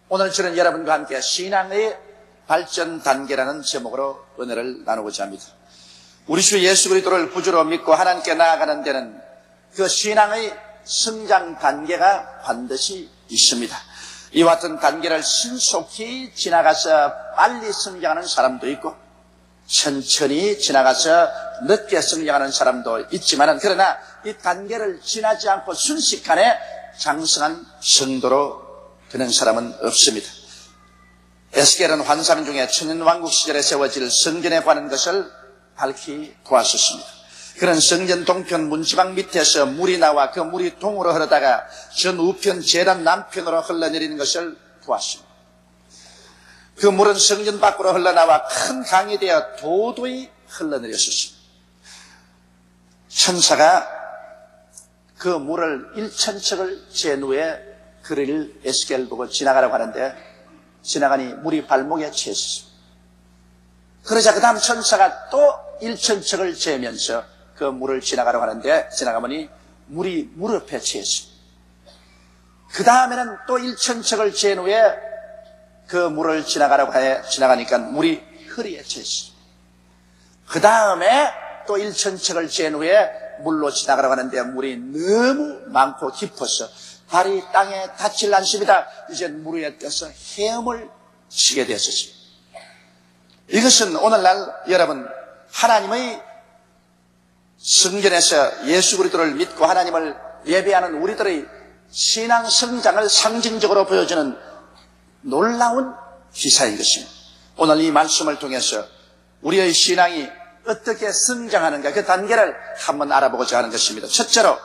오늘 저는 여러분과 함께 신앙의 발전 단계라는 제목으로 은혜를 나누고자 합니다. 우리 주 예수 그리스도를 구주로 믿고 하나님께 나아가는 데는 그 신앙의 성장 단계가 반드시 있습니다. 이와 같은 단계를 신속히 지나가서 빨리 성장하는 사람도 있고 천천히 지나가서 늦게 성장하는 사람도 있지만 그러나 이 단계를 지나지 않고 순식간에 장성한 성도로 되는 사람은 없습니다. 에스겔은 환상 중에 천년왕국 시절에 세워질 성전에 관한 것을 밝히 보았었습니다. 그런 성전 동편 문지방 밑에서 물이 나와 그 물이 동으로 흐르다가 전 우편 제단 남편으로 흘러내리는 것을 보았습니다. 그 물은 성전 밖으로 흘러나와 큰 강이 되어 도도히 흘러내렸었습니다. 천사가 그 물을 1000척을 잰 후에 그를 에스겔 보고 지나가라고 하는데 지나가니 물이 발목에 채였습니다. 그러자 그 다음 천사가 또 1000척을 재면서 그 물을 지나가라고 하는데 지나가보니 물이 무릎에 채였습니다. 그 다음에는 또 1000척을 잰 후에 그 물을 지나가라고 해 지나가니까 물이 허리에 채였습니다. 그 다음에 또 1000척을 잰 후에 물로 지나가라고 하는데 물이 너무 많고 깊어서 발이 땅에 닿질 않습니다. 이제 물 위에 떠서 헤엄을 치게 되었습니다. 이것은 오늘날 여러분 하나님의 성전에서 예수 그리스도를 믿고 하나님을 예배하는 우리들의 신앙 성장을 상징적으로 보여주는 놀라운 기사인 것입니다. 오늘 이 말씀을 통해서 우리의 신앙이 어떻게 성장하는가 그 단계를 한번 알아보고자 하는 것입니다. 첫째로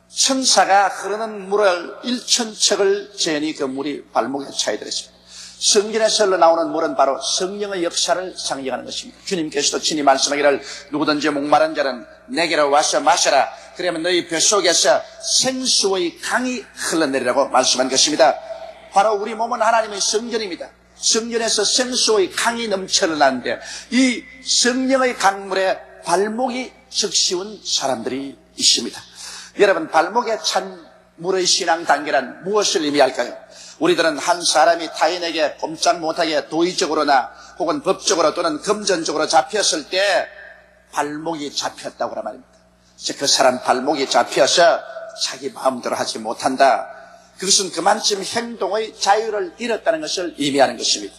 천사가 흐르는 물을 1000척을 재니 그 물이 발목에 차이들었습니다. 성전에서 흘러나오는 물은 바로 성령의 역사를 상징하는 것입니다. 주님께서도 친히 말씀하기를 누구든지 목마른 자는 내게로 와서 마셔라. 그러면 너희 뱃속에서 생수의 강이 흘러내리라고 말씀한 것입니다. 바로 우리 몸은 하나님의 성전입니다. 성전에서 생수의 강이 넘쳐 흘러나는데 이 성령의 강물에 발목이 적시운 사람들이 있습니다. 여러분 발목에 찬 물의 신앙 단계란 무엇을 의미할까요? 우리들은 한 사람이 타인에게 꼼짝 못하게 도의적으로나 혹은 법적으로 또는 금전적으로 잡혔을 때 발목이 잡혔다고 하는 말입니다. 즉 그 사람 발목이 잡혀서 자기 마음대로 하지 못한다. 그것은 그만큼 행동의 자유를 잃었다는 것을 의미하는 것입니다.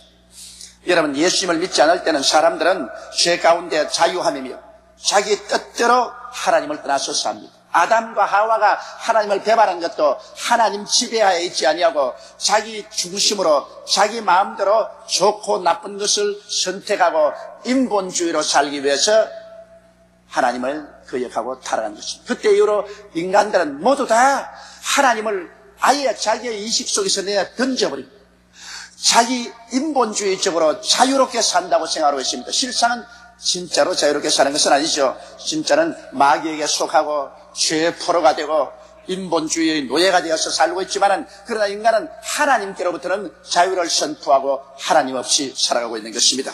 여러분 예수님을 믿지 않을 때는 사람들은 죄 가운데 자유함이며 자기 뜻대로 하나님을 떠나서 삽니다. 아담과 하와가 하나님을 배반한 것도 하나님 지배하에 있지 아니하고 자기 중심으로 자기 마음대로 좋고 나쁜 것을 선택하고 인본주의로 살기 위해서 하나님을 거역하고 타락한 것입니다. 그때 이후로 인간들은 모두 다 하나님을 아예 자기의 인식 속에서 내어 던져버립니다. 자기 인본주의적으로 자유롭게 산다고 생각하고 있습니다. 실상은 진짜로 자유롭게 사는 것은 아니죠. 진짜는 마귀에게 속하고 죄의 포로가 되고 인본주의의 노예가 되어서 살고 있지만 그러나 인간은 하나님께로부터는 자유를 선포하고 하나님 없이 살아가고 있는 것입니다.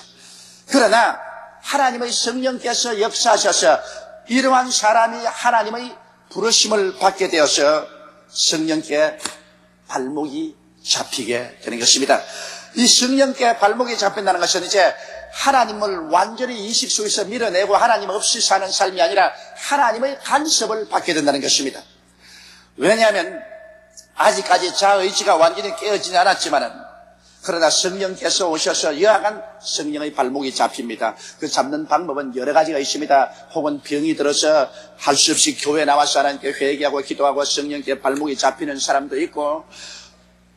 그러나 하나님의 성령께서 역사하셔서 이러한 사람이 하나님의 부르심을 받게 되어서 성령께 발목이 잡히게 되는 것입니다. 이 성령께 발목이 잡힌다는 것은 이제 하나님을 완전히 인식 속에서 밀어내고 하나님 없이 사는 삶이 아니라 하나님의 간섭을 받게 된다는 것입니다. 왜냐하면 아직까지 자의지가 완전히 깨어지지 않았지만 그러나 성령께서 오셔서 여하간 성령의 발목이 잡힙니다. 그 잡는 방법은 여러 가지가 있습니다. 혹은 병이 들어서 할 수 없이 교회 나와서 하나님께 회개하고 기도하고 성령께 발목이 잡히는 사람도 있고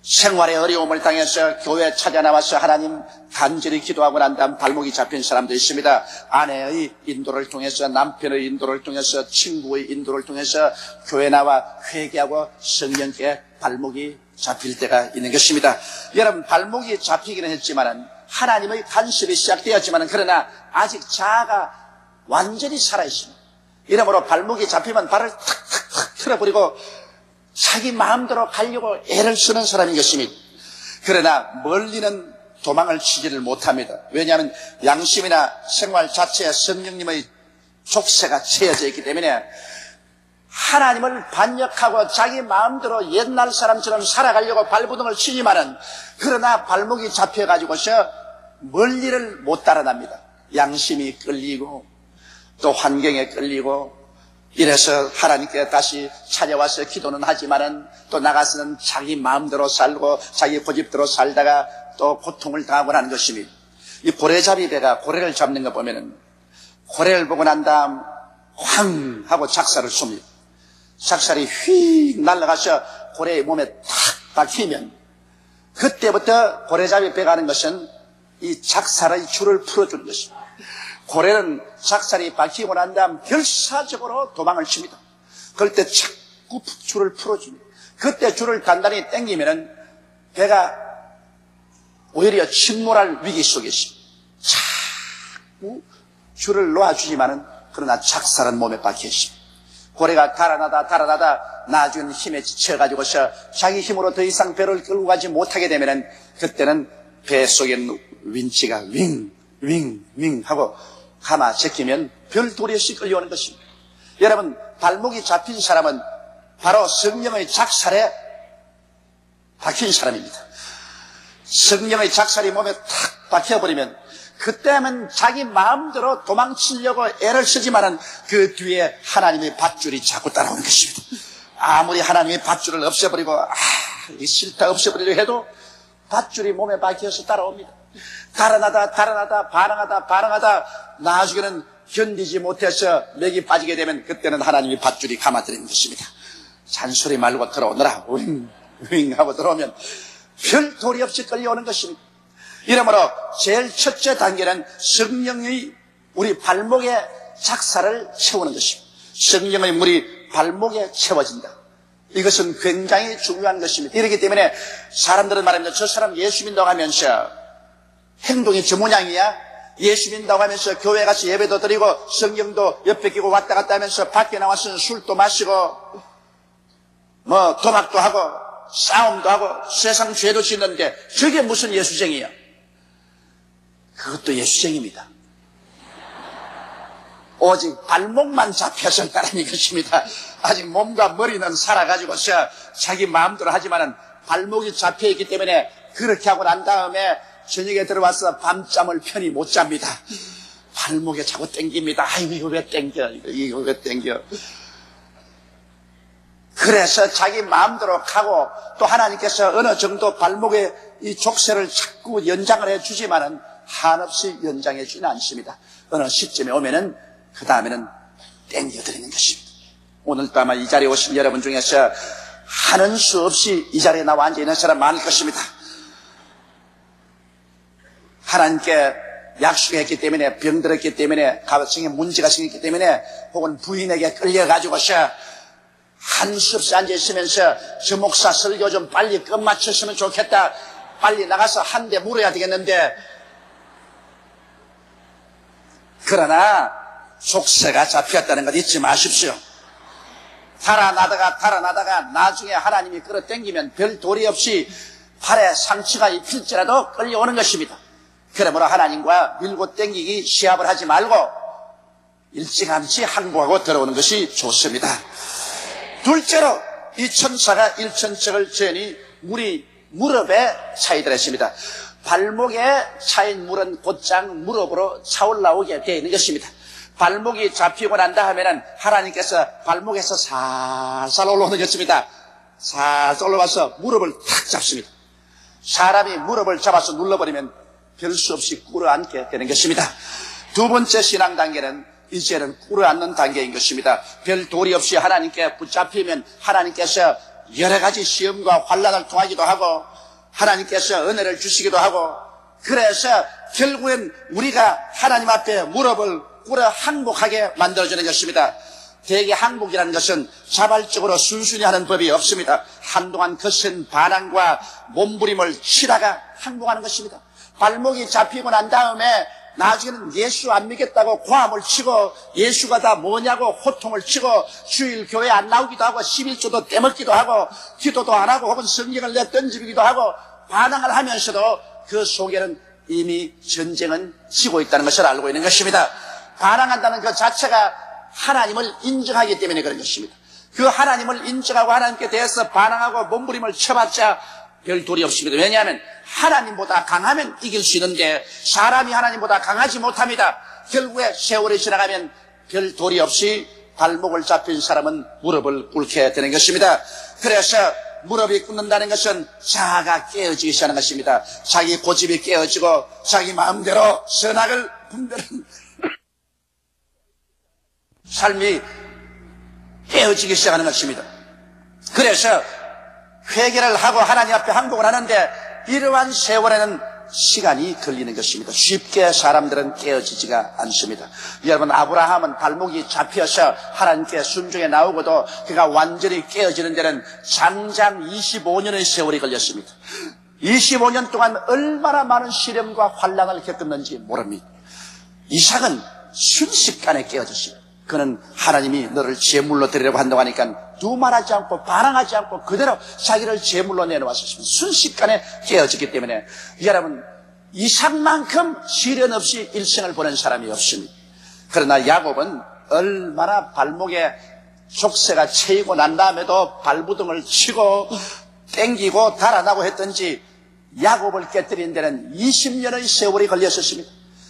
생활의 어려움을 당해서 교회 찾아 나와서 하나님 간절히 기도하고 난 다음 발목이 잡힌 사람도 있습니다. 아내의 인도를 통해서 남편의 인도를 통해서 친구의 인도를 통해서 교회 나와 회개하고 성령께 발목이 잡힐 때가 있는 것입니다. 여러분 발목이 잡히기는 했지만 하나님의 간섭이 시작되었지만 그러나 아직 자아가 완전히 살아있습니다. 이러므로 발목이 잡히면 발을 탁탁탁 틀어버리고 자기 마음대로 가려고 애를 쓰는 사람인 것입니다. 그러나 멀리는 도망을 치지를 못합니다. 왜냐하면 양심이나 생활 자체에 성령님의 족쇄가 채워져 있기 때문에 하나님을 반역하고 자기 마음대로 옛날 사람처럼 살아가려고 발부둥을 치지만은 그러나 발목이 잡혀가지고서 멀리를 못 달아납니다. 양심이 끌리고 또 환경에 끌리고 이래서 하나님께 다시 찾아와서 기도는 하지만은 또 나가서는 자기 마음대로 살고 자기 고집대로 살다가 또 고통을 당하고 하는 것입니다. 이 고래잡이 배가 고래를 잡는 거 보면은 고래를 보고 난 다음 황 하고 작살을 쏩니다. 작살이 휙 날아가서 고래의 몸에 탁 박히면 그때부터 고래잡이 배가 하는 것은 이 작살의 줄을 풀어주는 것입니다. 고래는 작살이 박히고 난 다음 결사적으로 도망을 칩니다. 그럴 때 자꾸 줄을 풀어줍니다. 그때 줄을 단단히 당기면은 배가 오히려 침몰할 위기 속에 있습니다. 자꾸 줄을 놓아주지만은 그러나 작살은 몸에 박혀 있습니다. 고래가 달아나다 나중에는 힘에 지쳐가지고서 자기 힘으로 더 이상 배를 끌고 가지 못하게 되면은 그때는 배 속에 윈치가 윙 하고 가마 제끼면 별도리 없이 끌려오는 것입니다. 여러분, 발목이 잡힌 사람은 바로 성령의 작살에 박힌 사람입니다. 성령의 작살이 몸에 탁 박혀버리면 그때는 자기 마음대로 도망치려고 애를 쓰지만은 그 뒤에 하나님의 밧줄이 자꾸 따라오는 것입니다. 아무리 하나님의 밧줄을 없애버리고 싫다 없애버리려 해도 밧줄이 몸에 박혀서 따라옵니다. 달아나다 반항하다 나중에는 견디지 못해서 맥이 빠지게 되면 그때는 하나님의 밧줄이 감아들이는 것입니다. 잔소리 말고 들어오너라 윙 하고 들어오면 별 도리 없이 끌려오는 것입니다. 이러므로 제일 첫째 단계는 성령의 우리 발목에 작살을 채우는 것입니다. 성령의 물이 발목에 채워진다. 이것은 굉장히 중요한 것입니다. 이렇기 때문에 사람들은 말합니다. 저 사람 예수 믿는다고 하면서 행동이 저 모양이야? 예수 믿는다고 하면서 교회 가서 예배도 드리고 성경도 옆에 끼고 왔다 갔다 하면서 밖에 나와서는 술도 마시고 도박도 하고 싸움도 하고 세상 죄도 짓는데 저게 무슨 예수쟁이야? 그것도 예수쟁입니다. 오직 발목만 잡혀서 있다는 것입니다. 아직 몸과 머리는 살아가지고서 자기 마음대로 하지만은 발목이 잡혀있기 때문에 그렇게 하고 난 다음에 저녁에 들어와서 밤잠을 편히 못 잡니다. 발목에 자꾸 땡깁니다. 아이고 이거 왜 땡겨? 이거 왜 땡겨? 그래서 자기 마음대로 가고 또 하나님께서 어느 정도 발목에 이 족쇄를 자꾸 연장을 해주지만은 한없이 연장해 주지는 않습니다. 어느 시점에 오면은 그 다음에는 땡겨드리는 것입니다. 오늘도 아마 이 자리에 오신 여러분 중에서 하는 수 없이 이 자리에 나와 앉아있는 사람 많을 것입니다. 하나님께 약속했기 때문에 병들었기 때문에 가정에 문제가 생겼기 때문에 혹은 부인에게 끌려가지고서 한 수 없이 앉아있으면서 저 목사 설교 좀 빨리 끝마쳤으면 좋겠다. 빨리 나가서 한 대 물어야 되겠는데 그러나 족쇄가 잡혔다는 것 잊지 마십시오. 달아나다가 나중에 하나님이 끌어당기면 별 도리 없이 발에 상처가 입힐지라도 끌려오는 것입니다. 그러므로 하나님과 밀고 당기기 시합을 하지 말고 일찌감치 항복하고 들어오는 것이 좋습니다. 둘째로 이 천사가 일천척을 지으니 물이 무릎에 차이더라 했습니다. 발목에 차인 물은 곧장 무릎으로 차올라오게 되어 있는 것입니다. 발목이 잡히고 난다 하면은 하나님께서 발목에서 살살 올라오는 것입니다. 살살 올라와서 무릎을 탁 잡습니다. 사람이 무릎을 잡아서 눌러버리면 별 수 없이 꿇어앉게 되는 것입니다. 두 번째 신앙 단계는 이제는 꿇어앉는 단계인 것입니다. 별 도리 없이 하나님께 붙잡히면 하나님께서 여러 가지 시험과 환난을 통하기도 하고 하나님께서 은혜를 주시기도 하고 그래서 결국엔 우리가 하나님 앞에 무릎을 꿇어 항복하게 만들어주는 것입니다. 대개 항복이라는 것은 자발적으로 순순히 하는 법이 없습니다. 한동안 거센 반항과 몸부림을 치다가 항복하는 것입니다. 발목이 잡히고 난 다음에 나중에는 예수 안 믿겠다고 고함을 치고 예수가 다 뭐냐고 호통을 치고 주일 교회 안 나오기도 하고 11조도 떼먹기도 하고 기도도 안 하고 혹은 성경을 내던지기도 하고 반항을 하면서도 그 속에는 이미 전쟁은 지고 있다는 것을 알고 있는 것입니다. 반항한다는 그 자체가 하나님을 인정하기 때문에 그런 것입니다. 그 하나님을 인정하고 하나님께 대해서 반항하고 몸부림을 쳐봤자 별 도리 없습니다. 왜냐하면 하나님보다 강하면 이길 수 있는데 사람이 하나님보다 강하지 못합니다. 결국에 세월이 지나가면 별 도리 없이 발목을 잡힌 사람은 무릎을 꿇게 되는 것입니다. 그래서 무릎이 꿇는다는 것은 자아가 깨어지기 시작하는 것입니다. 자기 고집이 깨어지고 자기 마음대로 선악을 분별하는 삶이 깨어지기 시작하는 것입니다. 그래서 회개를 하고 하나님 앞에 항복을 하는데 이러한 세월에는 시간이 걸리는 것입니다. 쉽게 사람들은 깨어지지가 않습니다. 여러분, 아브라함은 발목이 잡혀서 하나님께 순종해 나오고도 그가 완전히 깨어지는 데는 장장 25년의 세월이 걸렸습니다. 25년 동안 얼마나 많은 시련과 환난을 겪었는지 모릅니다. 이삭은 순식간에 깨어졌습니다. 그는 하나님이 너를 제물로 드리려고 한다고 하니까 두말하지 않고 반항하지 않고 그대로 자기를 제물로 내놓았습니다. 순식간에 깨어지기 때문에 여러분, 이삭만큼 시련 없이 일생을 보낸 사람이 없습니다. 그러나 야곱은 얼마나 발목에 족쇄가 채이고 난 다음에도 발부둥을 치고 땡기고 달아나고 했던지 야곱을 깨뜨리는 데는 20년의 세월이 걸렸었습니다.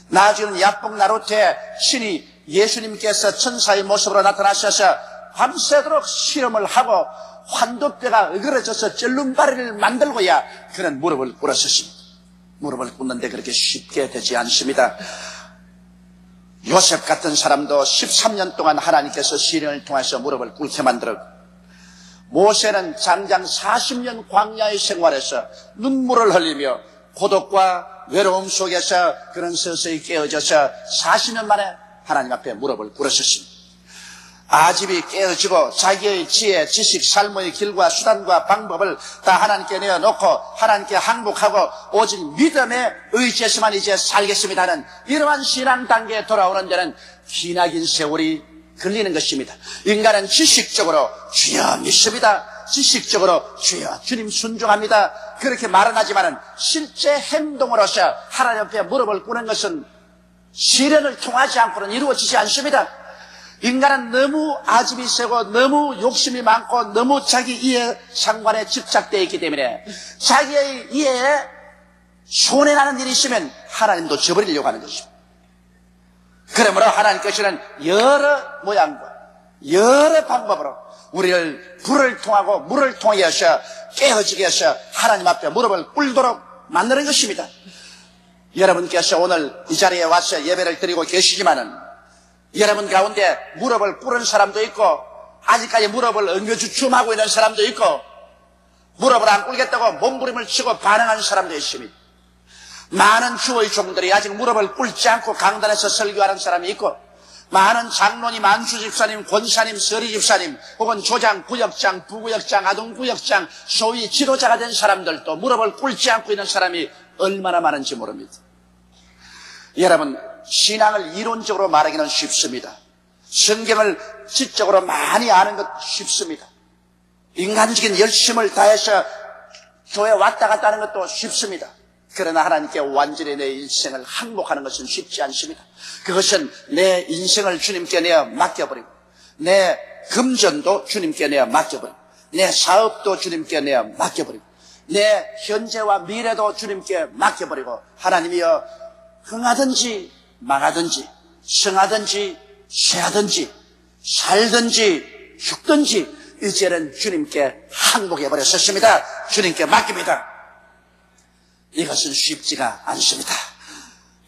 나중에는 야복 나루테 신이 예수님께서 천사의 모습으로 나타나셔서 밤새도록 실험을 하고 환도뼈가 으그러져서 절름발이를 만들고야 그는 무릎을 꿇었습니다. 무릎을 꿇는데 그렇게 쉽게 되지 않습니다. 요셉 같은 사람도 13년 동안 하나님께서 시련을 통해서 무릎을 꿇게 만들었고, 모세는 장장 40년 광야의 생활에서 눈물을 흘리며 고독과 외로움 속에서 그는 서서히 깨어져서 40년 만에 하나님 앞에 무릎을 꿇었습니다. 아집이 깨어지고 자기의 지혜, 지식, 삶의 길과 수단과 방법을 다 하나님께 내어놓고 하나님께 항복하고 오직 믿음에 의지해서만 이제 살겠습니다 하는 이러한 신앙 단계에 돌아오는 데는 기나긴 세월이 걸리는 것입니다. 인간은 지식적으로 주여 믿습니다. 지식적으로 주여 주님 순종합니다. 그렇게 말은 하지만은 실제 행동으로서 하나님 앞에 무릎을 꿇는 것은 시련을 통하지 않고는 이루어지지 않습니다. 인간은 너무 아집이 세고 너무 욕심이 많고 너무 자기 이해 상관에 집착되어 있기 때문에 자기의 이해에 손해나는 일이 있으면 하나님도 저버리려고 하는 것입니다. 그러므로 하나님께서는 여러 모양과 여러 방법으로 우리를 불을 통하고 물을 통해서 깨어지게 해서 하나님 앞에 무릎을 꿇도록 만드는 것입니다. 여러분께서 오늘 이 자리에 와서 예배를 드리고 계시지만은 여러분 가운데 무릎을 꿇은 사람도 있고 아직까지 무릎을 엉겨주춤하고 있는 사람도 있고 무릎을 안 꿇겠다고 몸부림을 치고 반항하는 사람도 있습니다. 많은 주의 종들이 아직 무릎을 꿇지 않고 강단에서 설교하는 사람이 있고 많은 장로님, 안수 집사님, 권사님, 서리 집사님 혹은 조장, 구역장, 부구역장, 아동구역장 소위 지도자가 된 사람들도 무릎을 꿇지 않고 있는 사람이 얼마나 많은지 모릅니다. 여러분, 신앙을 이론적으로 말하기는 쉽습니다. 성경을 지적으로 많이 아는 것 쉽습니다. 인간적인 열심을 다해서 교회 왔다 갔다 하는 것도 쉽습니다. 그러나 하나님께 완전히 내 인생을 항복하는 것은 쉽지 않습니다. 그것은 내 인생을 주님께 내어 맡겨버리고 내 금전도 주님께 내어 맡겨버리고 내 사업도 주님께 내어 맡겨버리고 내 현재와 미래도 주님께 맡겨버리고 하나님이여 흥하든지 망하든지 성하든지 쇠하든지 살든지 죽든지 이제는 주님께 항복해버렸습니다. 주님께 맡깁니다. 이것은 쉽지가 않습니다.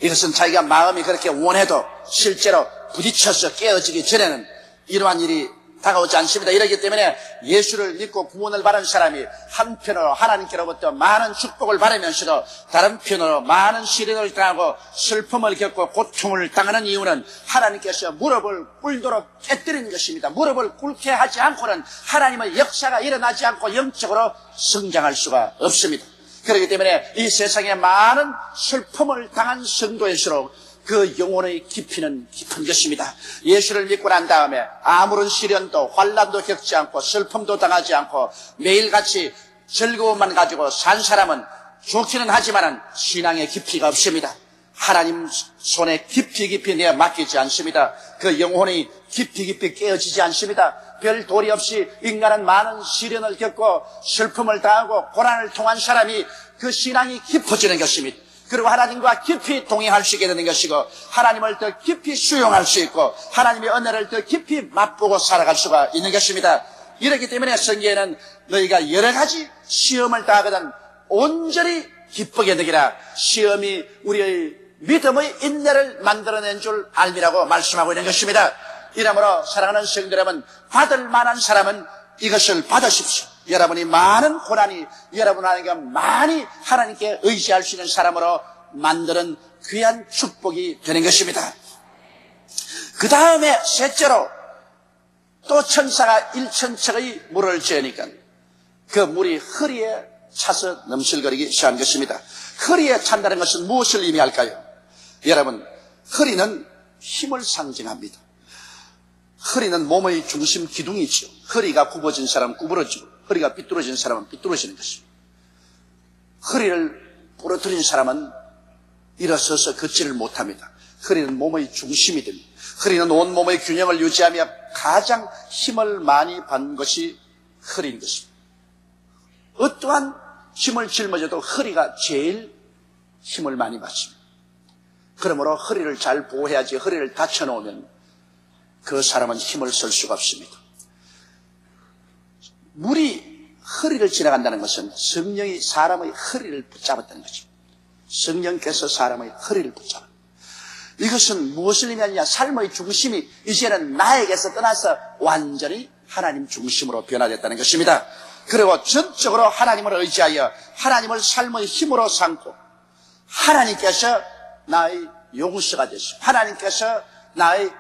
이것은 자기가 마음이 그렇게 원해도 실제로 부딪혀서 깨어지기 전에는 이러한 일이 다가오지 않습니다. 이러기 때문에 예수를 믿고 구원을 받은 사람이 한편으로 하나님께로부터 많은 축복을 받으면서도 다른 편으로 많은 시련을 당하고 슬픔을 겪고 고통을 당하는 이유는 하나님께서 무릎을 꿇도록 깨뜨리는 것입니다. 무릎을 꿇게 하지 않고는 하나님의 역사가 일어나지 않고 영적으로 성장할 수가 없습니다. 그렇기 때문에 이 세상에 많은 슬픔을 당한 성도일수록 그 영혼의 깊이는 깊은 것입니다. 예수를 믿고 난 다음에 아무런 시련도 환난도 겪지 않고 슬픔도 당하지 않고 매일같이 즐거움만 가지고 산 사람은 좋기는 하지만 신앙의 깊이가 없습니다. 하나님 손에 깊이 내어 맡기지 않습니다. 그 영혼이 깊이 깨어지지 않습니다. 별 도리 없이 인간은 많은 시련을 겪고 슬픔을 당하고 고난을 통한 사람이 그 신앙이 깊어지는 것입니다. 그리고 하나님과 깊이 동행할 수 있게 되는 것이고 하나님을 더 깊이 수용할 수 있고 하나님의 은혜를 더 깊이 맛보고 살아갈 수가 있는 것입니다. 이렇기 때문에 성경에는 너희가 여러 가지 시험을 당하거든 온전히 기쁘게 여기라. 시험이 우리의 믿음의 인내를 만들어낸 줄 알미라고 말씀하고 있는 것입니다. 이러므로 사랑하는 성도 여러분, 받을 만한 사람은 이것을 받으십시오. 여러분이 많은 고난이 여러분에게 많이 하나님께 의지할 수 있는 사람으로 만드는 귀한 축복이 되는 것입니다. 그 다음에 셋째로 또 천사가 1,000척의 물을 지으니까 그 물이 허리에 차서 넘실거리기 시작한 것입니다. 허리에 찬다는 것은 무엇을 의미할까요? 여러분, 허리는 힘을 상징합니다. 허리는 몸의 중심 기둥이죠. 허리가 굽어진 사람은 구부러지고 허리가 삐뚤어진 사람은 삐뚤어지는 것입니다. 허리를 부러뜨린 사람은 일어서서 걷지를 못합니다. 허리는 몸의 중심이 됩니다. 허리는 온몸의 균형을 유지하며 가장 힘을 많이 받는 것이 허리인 것입니다. 어떠한 힘을 짊어져도 허리가 제일 힘을 많이 받습니다. 그러므로 허리를 잘 보호해야지 허리를 다쳐놓으면 그 사람은 힘을 쓸 수가 없습니다. 물이 허리를 지나간다는 것은 성령이 사람의 허리를 붙잡았다는 것입니다. 성령께서 사람의 허리를 붙잡았다. 이것은 무엇을 의미하느냐? 삶의 중심이 이제는 나에게서 떠나서 완전히 하나님 중심으로 변화됐다는 것입니다. 그리고 전적으로 하나님을 의지하여 하나님을 삶의 힘으로 삼고 하나님께서 나의 용서가 되시고 하나님께서 나의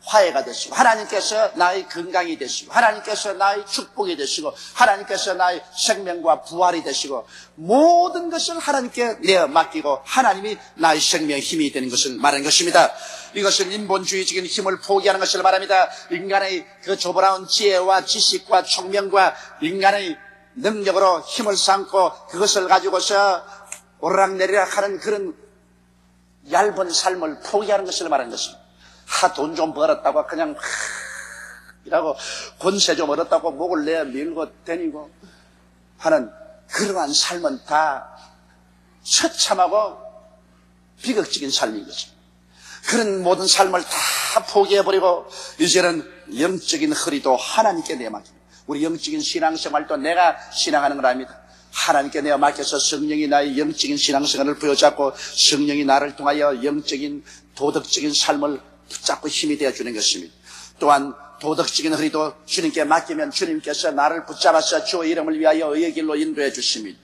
화해가 되시고 하나님께서 나의 건강이 되시고 하나님께서 나의 축복이 되시고 하나님께서 나의 생명과 부활이 되시고 모든 것을 하나님께 내어 맡기고 하나님이 나의 생명의 힘이 되는 것을 말하는 것입니다. 이것을 인본주의적인 힘을 포기하는 것을 말합니다. 인간의 그 조보라운 지혜와 지식과 총명과 인간의 능력으로 힘을 삼고 그것을 가지고서 오르락내리락 하는 그런 얇은 삶을 포기하는 것을 말하는 것입니다. 돈 좀 벌었다고 그냥 이라고 권세 좀 얻었다고 목을 내어 밀고 다니고 하는 그러한 삶은 다 처참하고 비극적인 삶인 것입니다. 그런 모든 삶을 다 포기해버리고 이제는 영적인 허리도 하나님께 내어 맡깁니다. 우리 영적인 신앙생활도 내가 신앙하는 걸 압니다. 하나님께 내어 맡겨서 성령이 나의 영적인 신앙생활을 부여잡고 성령이 나를 통하여 영적인 도덕적인 삶을 붙잡고 힘이 되어주는 것입니다. 또한 도덕적인 허리도 주님께 맡기면 주님께서 나를 붙잡아서 주의 이름을 위하여 의의 길로 인도해 주십니다.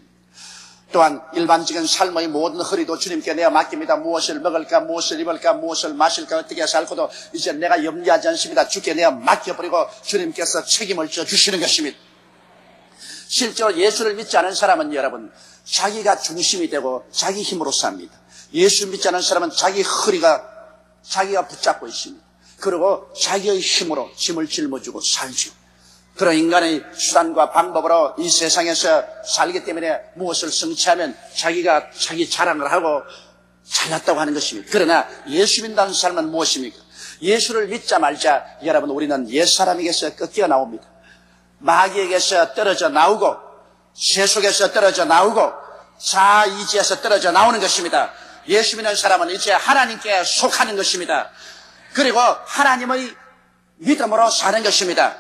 또한 일반적인 삶의 모든 허리도 주님께 내어 맡깁니다. 무엇을 먹을까, 무엇을 입을까, 무엇을 마실까, 어떻게 살고도 이제 내가 염려하지 않습니다. 주께 내어 맡겨버리고 주님께서 책임을 져주시는 것입니다. 실제로 예수를 믿지 않은 사람은 여러분 자기가 중심이 되고 자기 힘으로 삽니다. 예수 믿지 않은 사람은 자기 허리가 자기가 붙잡고 있습니다. 그리고 자기의 힘으로 짐을 짊어지고 살죠. 그런 인간의 수단과 방법으로 이 세상에서 살기 때문에 무엇을 성취하면 자기가 자기 자랑을 하고 잘났다고 하는 것입니다. 그러나 예수 믿는 삶은 무엇입니까? 예수를 믿자 말자 여러분 우리는 옛사람에게서 꺾여 나옵니다. 마귀에게서 떨어져 나오고 세속에서 떨어져 나오고 자의지에서 떨어져 나오는 것입니다. 예수 믿는 사람은 이제 하나님께 속하는 것입니다. 그리고 하나님의 믿음으로 사는 것입니다.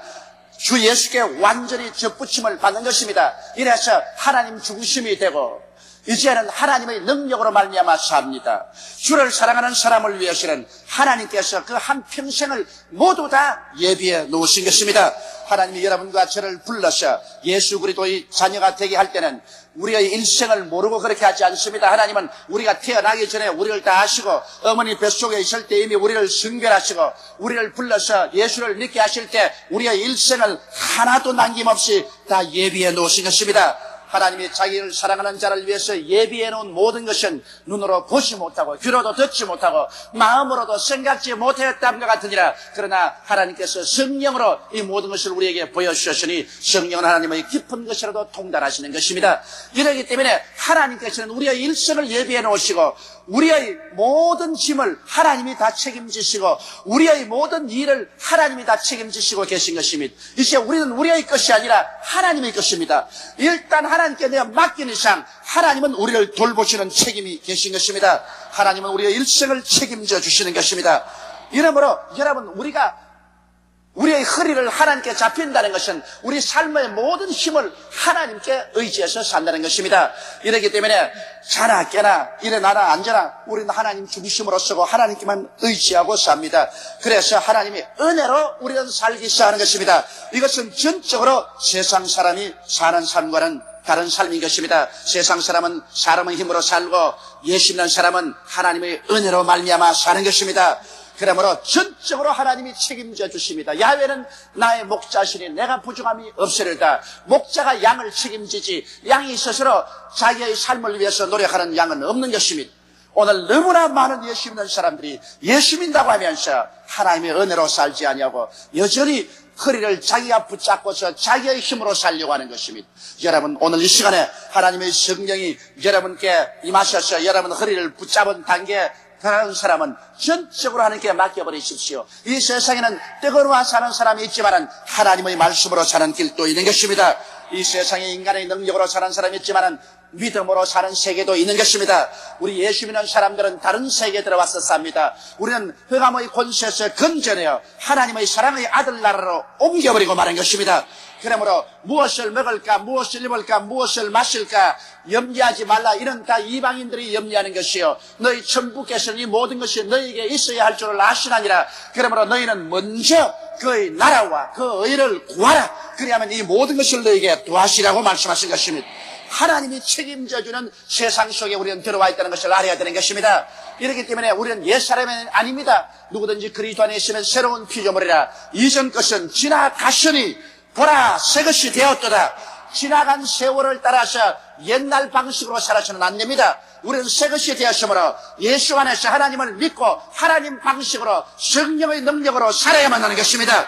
주 예수께 완전히 접붙임을 받는 것입니다. 이래서 하나님 중심이 되고 이제는 하나님의 능력으로 말미암아 삽니다. 주를 사랑하는 사람을 위해서는 하나님께서 그 한평생을 모두 다 예비해 놓으신 것입니다. 하나님이 여러분과 저를 불러서 예수 그리스도의 자녀가 되게 할 때는 우리의 일생을 모르고 그렇게 하지 않습니다. 하나님은 우리가 태어나기 전에 우리를 다 아시고 어머니 뱃속에 있을 때 이미 우리를 성별하시고 우리를 불러서 예수를 믿게 하실 때 우리의 일생을 하나도 남김없이 다 예비해 놓으신 것입니다. 하나님이 자기를 사랑하는 자를 위해서 예비해 놓은 모든 것은 눈으로 보지 못하고 귀로도 듣지 못하고 마음으로도 생각지 못했다는 것 같으니라. 그러나 하나님께서 성령으로 이 모든 것을 우리에게 보여주셨으니 성령은 하나님의 깊은 것이라도 통달하시는 것입니다. 이러기 때문에 하나님께서는 우리의 일생을 예비해 놓으시고 우리의 모든 짐을 하나님이 다 책임지시고 우리의 모든 일을 하나님이 다 책임지시고 계신 것입니다. 이제 우리는 우리의 것이 아니라 하나님의 것입니다. 일단 하나님께 내가 맡긴 이상 하나님은 우리를 돌보시는 책임이 계신 것입니다. 하나님은 우리의 일생을 책임져 주시는 것입니다. 이러므로 여러분, 우리의 허리를 하나님께 잡힌다는 것은 우리 삶의 모든 힘을 하나님께 의지해서 산다는 것입니다. 이렇기 때문에 자나 깨나 일어나나 앉아나 우리는 하나님 중심으로 서고 하나님께만 의지하고 삽니다. 그래서 하나님이 은혜로 우리는 살기 시작하는 것입니다. 이것은 전적으로 세상 사람이 사는 삶과는 다른 삶인 것입니다. 세상 사람은 사람의 힘으로 살고 예수 믿는 사람은 하나님의 은혜로 말미암아 사는 것입니다. 그러므로 전적으로 하나님이 책임져 주십니다. 야훼는 나의 목자시니 내가 부족함이 없으리다. 목자가 양을 책임지지 양이 스스로 자기의 삶을 위해서 노력하는 양은 없는 것입니다. 오늘 너무나 많은 예수 믿는 사람들이 예수 믿는다고 하면서 하나님의 은혜로 살지 아니하고 여전히 허리를 자기가 붙잡고서 자기의 힘으로 살려고 하는 것입니다. 여러분, 오늘 이 시간에 하나님의 성령이 여러분께 임하셔서 여러분 허리를 붙잡은 단계에 그런 사람은 전적으로 하나님께 맡겨버리십시오. 이 세상에는 뜨거워 사는 사람이 있지만 하나님의 말씀으로 사는 길도 있는 것입니다. 이 세상에 인간의 능력으로 사는 사람이 있지만 믿음으로 사는 세계도 있는 것입니다. 우리 예수 믿는 사람들은 다른 세계에 들어와서 삽니다. 우리는 흑암의 권세에서 건져내어 하나님의 사랑의 아들 나라로 옮겨버리고 마는 것입니다. 그러므로 무엇을 먹을까, 무엇을 입을까, 무엇을 마실까 염려하지 말라. 이는 다 이방인들이 염려하는 것이요, 너희 천부께서는 이 모든 것이 너희에게 있어야 할 줄을 아시나니라. 그러므로 너희는 먼저 그의 나라와 그 의를 구하라. 그리하면 이 모든 것을 너희에게 도하시라고 말씀하신 것입니다. 하나님이 책임져주는 세상 속에 우리는 들어와 있다는 것을 알아야 되는 것입니다. 이렇기 때문에 우리는 옛사람이 아닙니다. 누구든지 그리스도 안에 있으면 새로운 피조물이라. 이전 것은 지나갔으니 보라 새 것이 되었도다. 지나간 세월을 따라서 옛날 방식으로 살아서는 안 됩니다. 우리는 새 것이 되었으므로 예수 안에서 하나님을 믿고 하나님 방식으로 성령의 능력으로 살아야만 하는 것입니다.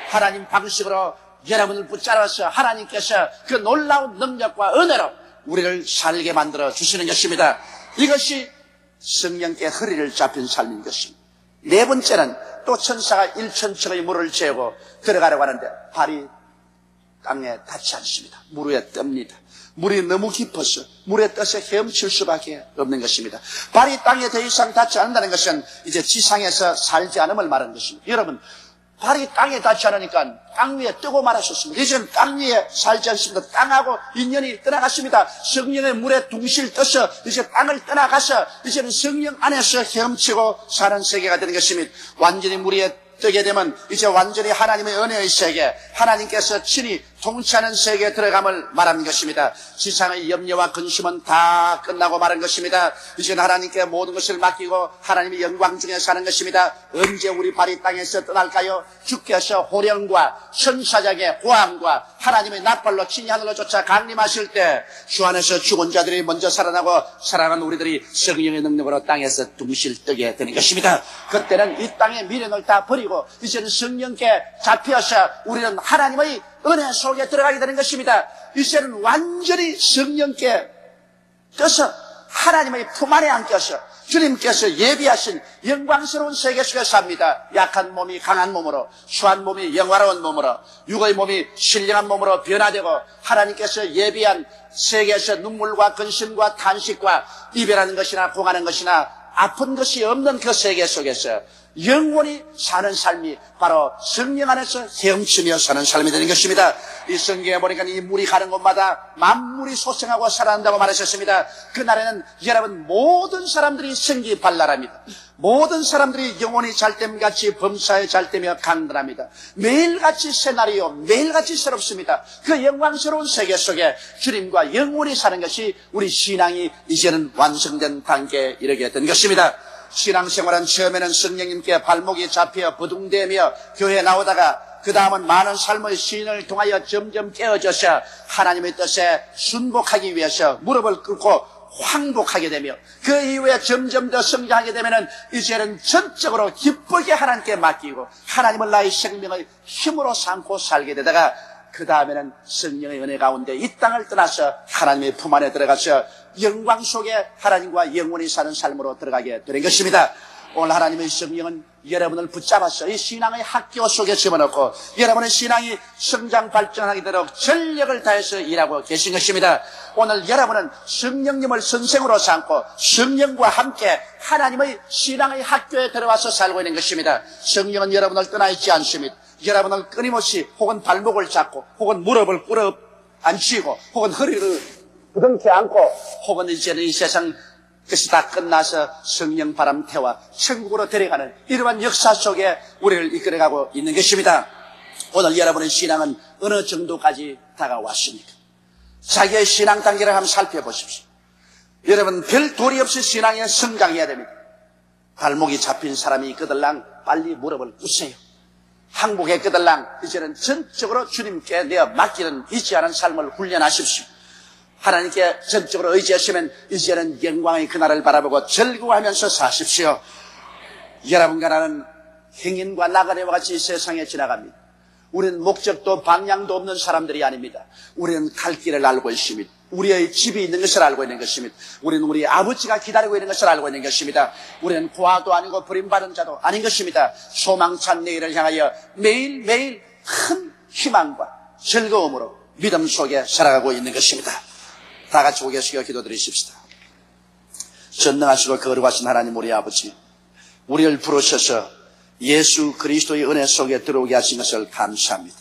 하나님 방식으로 여러분을 붙잡아서 하나님께서 그 놀라운 능력과 은혜로 우리를 살게 만들어 주시는 것입니다. 이것이 성령께 허리를 잡힌 삶인 것입니다. 네 번째는 또 천사가 1,000척의 물을 재고 들어가려고 하는데 발이 땅에 닿지 않습니다. 물 위에 뜹니다. 물이 너무 깊어서 물에 떠서 헤엄칠 수밖에 없는 것입니다. 발이 땅에 더 이상 닿지 않는다는 것은 이제 지상에서 살지 않음을 말하는 것입니다. 여러분, 발이 땅에 닿지 않으니까 땅 위에 뜨고 말하셨습니다. 이제는 땅 위에 살지 않습니다. 땅하고 인연이 떠나갔습니다. 성령의 물에 둥실 떠서 이제 땅을 떠나가서 이제는 성령 안에서 헤엄치고 사는 세계가 되는 것입니다. 완전히 물 위에 뜨게 되면 이제 완전히 하나님의 은혜의 세계, 하나님께서 친히 통치하는 세계에 들어감을 말하는 것입니다. 지상의 염려와 근심은 다 끝나고 말한 것입니다. 이제는 하나님께 모든 것을 맡기고 하나님의 영광 중에 사는 것입니다. 언제 우리 발이 땅에서 떠날까요? 주께서 호령과 천사장의 고함과 하나님의 낫발로 친히 하늘로 쫓아 강림하실 때 주 안에서 죽은 자들이 먼저 살아나고 살아난 우리들이 성령의 능력으로 땅에서 둥실 뜨게 되는 것입니다. 그때는 이 땅의 미련을 다 버리고 이제는 성령께 잡혀서 우리는 하나님의 은혜 속에 들어가게 되는 것입니다. 이제는 완전히 성령께 떠서 하나님의 품 안에 안겨서 주님께서 예비하신 영광스러운 세계 속에 삽니다. 약한 몸이 강한 몸으로, 수한 몸이 영화로운 몸으로, 육의 몸이 신령한 몸으로 변화되고 하나님께서 예비한 세계에서 눈물과 근심과 탄식과 이별하는 것이나 공하는 것이나 아픈 것이 없는 그 세계 속에서 영원히 사는 삶이 바로 성령 안에서 헤엄치며 사는 삶이 되는 것입니다. 이 성경에 보니까 이 물이 가는 곳마다 만물이 소생하고 살아난다고 말하셨습니다. 그날에는 여러분 모든 사람들이 생기발랄합니다. 모든 사람들이 영혼이 잘됨같이 범사에 잘되며 강건합니다. 매일같이 새날이요 매일같이 새롭습니다. 그 영광스러운 세계 속에 주님과 영원히 사는 것이 우리 신앙이 이제는 완성된 단계에 이르게 된 것입니다. 신앙생활은 처음에는 성령님께 발목이 잡혀 부둥대며 교회에 나오다가 그 다음은 많은 삶의 시인을 통하여 점점 깨어져서 하나님의 뜻에 순복하기 위해서 무릎을 꿇고 황복하게 되며 그 이후에 점점 더 성장하게 되면은 이제는 전적으로 기쁘게 하나님께 맡기고 하나님을 나의 생명의 힘으로 삼고 살게 되다가 그 다음에는 성령의 은혜 가운데 이 땅을 떠나서 하나님의 품 안에 들어가서 영광 속에 하나님과 영원히 사는 삶으로 들어가게 되는 것입니다. 오늘 하나님의 성령은 여러분을 붙잡아서 이 신앙의 학교 속에 집어넣고 여러분의 신앙이 성장 발전하게 되도록 전력을 다해서 일하고 계신 것입니다. 오늘 여러분은 성령님을 선생으로 삼고 성령과 함께 하나님의 신앙의 학교에 들어와서 살고 있는 것입니다. 성령은 여러분을 떠나 있지 않습니다. 여러분을 끊임없이 혹은 발목을 잡고 혹은 무릎을 꿇어 앉히고 혹은 허리를 부둥켜 안고 혹은 이제는 이 세상 그것이 다 끝나서 성령 바람 태워 천국으로 데려가는 이러한 역사 속에 우리를 이끌어가고 있는 것입니다. 오늘 여러분의 신앙은 어느 정도까지 다가왔습니까? 자기의 신앙 단계를 한번 살펴보십시오. 여러분 별 도리 없이 신앙에 성장해야 됩니다. 발목이 잡힌 사람이 끄들랑 빨리 무릎을 꿇으세요. 항복에 끄들랑 이제는 전적으로 주님께 내어 맡기는 의지하는 삶을 훈련하십시오. 하나님께 전적으로 의지하시면 이제는 영광의 그날을 바라보고 즐거워하면서 사십시오. 여러분과 나는 행인과 나그네와 같이 이 세상에 지나갑니다. 우리는 목적도 방향도 없는 사람들이 아닙니다. 우리는 갈 길을 알고 있습니다. 우리의 집이 있는 것을 알고 있는 것입니다. 우리는 우리 아버지가 기다리고 있는 것을 알고 있는 것입니다. 우리는 고아도 아니고 버림받은 자도 아닌 것입니다. 소망찬 내일을 향하여 매일매일 큰 희망과 즐거움으로 믿음 속에 살아가고 있는 것입니다. 다 같이 고개 숙여 기도드리십시다. 전능하시고 거룩하신 하나님 우리 아버지, 우리를 부르셔서 예수 그리스도의 은혜 속에 들어오게 하신 것을 감사합니다.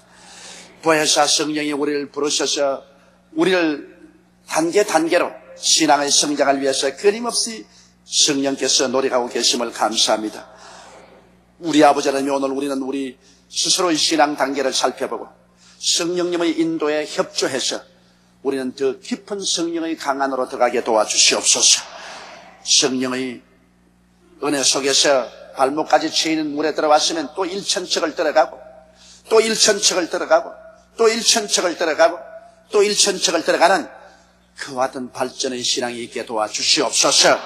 보혜사 성령이 우리를 부르셔서 우리를 단계로 신앙의 성장을 위해서 끊임없이 성령께서 노력하고 계심을 감사합니다. 우리 아버지 하나님, 오늘 우리는 우리 스스로의 신앙 단계를 살펴보고 성령님의 인도에 협조해서 우리는 더 깊은 성령의 강안으로 들어가게 도와주시옵소서. 성령의 은혜 속에서 발목까지 채이는 물에 들어왔으면 또 1,000척을 들어가고 또 1,000척을 들어가고 또 1,000척을 들어가고 또 1,000척을 들어가는 그와 같은 발전의 신앙이 있게 도와주시옵소서.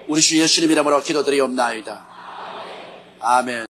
우리 주 예수님 이름으로 기도드리옵나이다. 아멘.